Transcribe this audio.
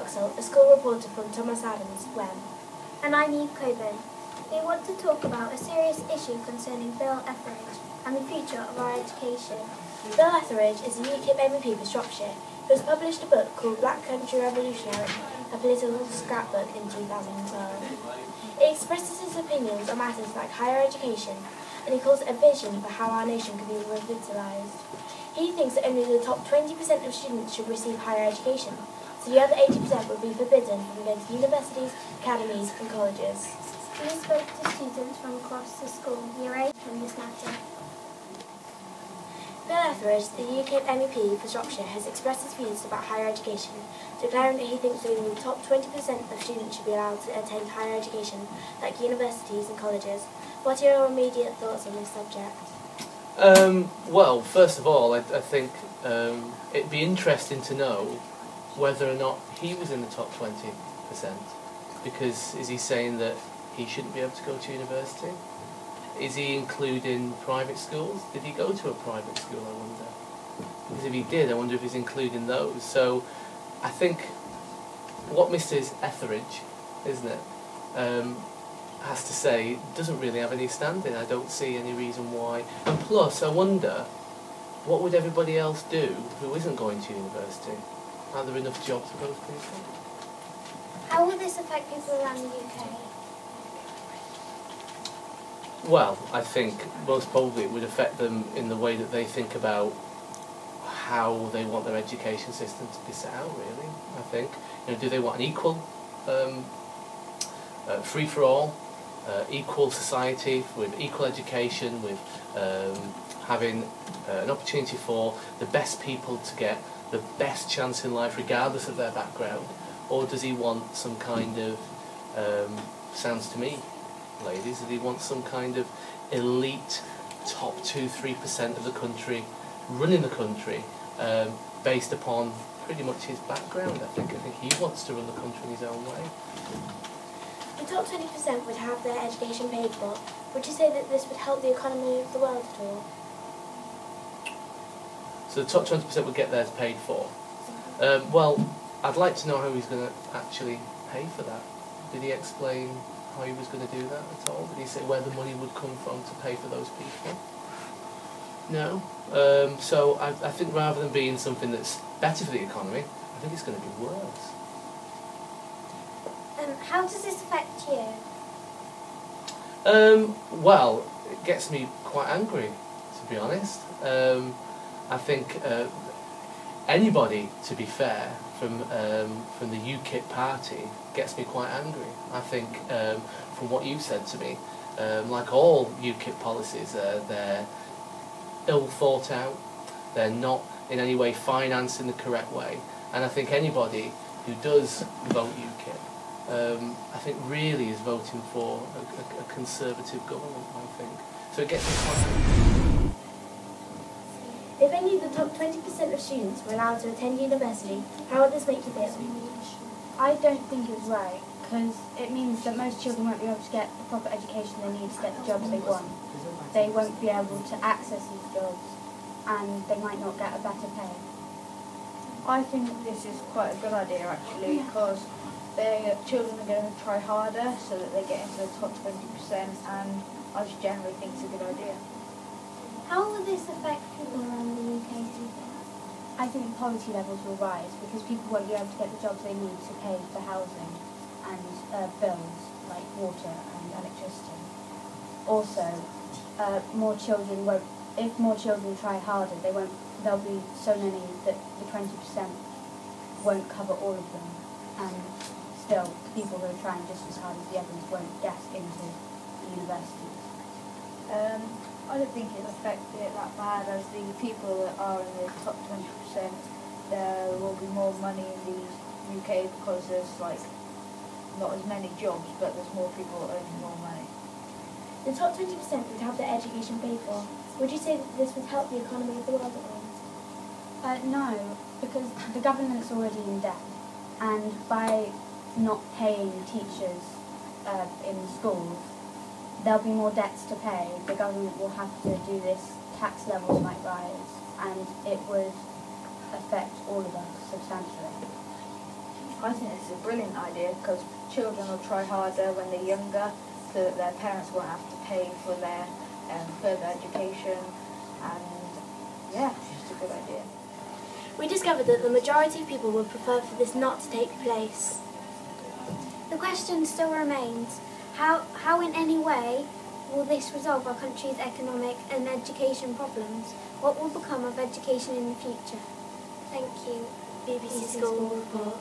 Boxall, a school reporter from Thomas Adams' Web. And I'm Eve Coburn. We want to talk about a serious issue concerning Bill Etheridge and the future of our education. Bill Etheridge is a UKIP MEP for Shropshire who has published a book called Black Country Revolutionary, a political scrapbook in 2012. It expresses his opinions on matters like higher education, and he calls it a vision for how our nation could be revitalised. He thinks that only the top 20% of students should receive higher education, so the other 80% would be forbidden from going to universities, academies and colleges. We spoke to students from across the school, Year 8, on this matter. Bill Etheridge, the UKIP MEP for Shropshire, has expressed his views about higher education, declaring that he thinks only the top 20% of students should be allowed to attend higher education, like universities and colleges. What are your immediate thoughts on this subject? Well, first of all, I think it'd be interesting to know whether or not he was in the top 20%, because is he saying that he shouldn't be able to go to university? Is he including private schools? Did he go to a private school, I wonder? Because if he did, I wonder if he's including those. So I think what Mr. Etheridge, isn't it, has to say doesn't really have any standing. I don't see any reason why. And plus, I wonder, what would everybody else do who isn't going to university? Are there enough jobs for those people? How will this affect people around the UK? Well, I think most probably it would affect them in the way that they think about how they want their education system to be set out, really, I think. You know, do they want an equal, free-for-all, equal society with equal education, with having an opportunity for the best people to get the best chance in life regardless of their background? Or does he want some kind of, sounds to me, ladies, that he wants some kind of elite top 2-3% of the country running the country based upon pretty much his background? I think he wants to run the country in his own way. The top 20% would have their education paid for. Would you say that this would help the economy of the world at all? So the top 20% would get theirs paid for. Well, I'd like to know how he's going to actually pay for that. Did he explain how he was going to do that at all? Did he say where the money would come from to pay for those people? No. So I think rather than being something that's better for the economy, I think it's going to be worse. How does this affect you? Well, it gets me quite angry, to be honest. I think anybody, to be fair, from the UKIP party gets me quite angry. I think from what you said to me, like all UKIP policies, they're ill thought out, they're not in any way financed in the correct way, and I think anybody who does vote UKIP, I think really is voting for a conservative government, I think. So it gets me quite angry. If only the top 20% of students were allowed to attend university, how would this make you feel? I don't think it's right, because it means that most children won't be able to get the proper education they need to get the jobs they want. They won't be able to access these jobs, and they might not get a better pay. I think this is quite a good idea, actually, because their children are going to try harder so that they get into the top 20%, and I just generally think it's a good idea. How will this affect people around the UK, do you think? I think poverty levels will rise because people won't be able to get the jobs they need to pay for housing and bills like water and electricity. Also, more children won't. If more children try harder, there'll be so many that the 20% won't cover all of them, and still people who are trying just as hard as the others won't get into the universities. I don't think it'll affect it that bad, as the people that are in the top 20%, there will be more money in the UK because there's like not as many jobs, but there's more people earning more money. The top 20% would have their education paid for. Would you say that this would help the economy of the world at all? No, because the government's already in debt, and by not paying teachers in schools, there'll be more debts to pay. The government will have to do this, tax levels might rise, and it would affect all of us substantially. I think this is a brilliant idea because children will try harder when they're younger so that their parents won't have to pay for their further education, and yeah, it's just a good idea. We discovered that the majority of people would prefer for this not to take place. The question still remains, how in any way will this resolve our country's economic and education problems? What will become of education in the future? Thank you. BBC School Report.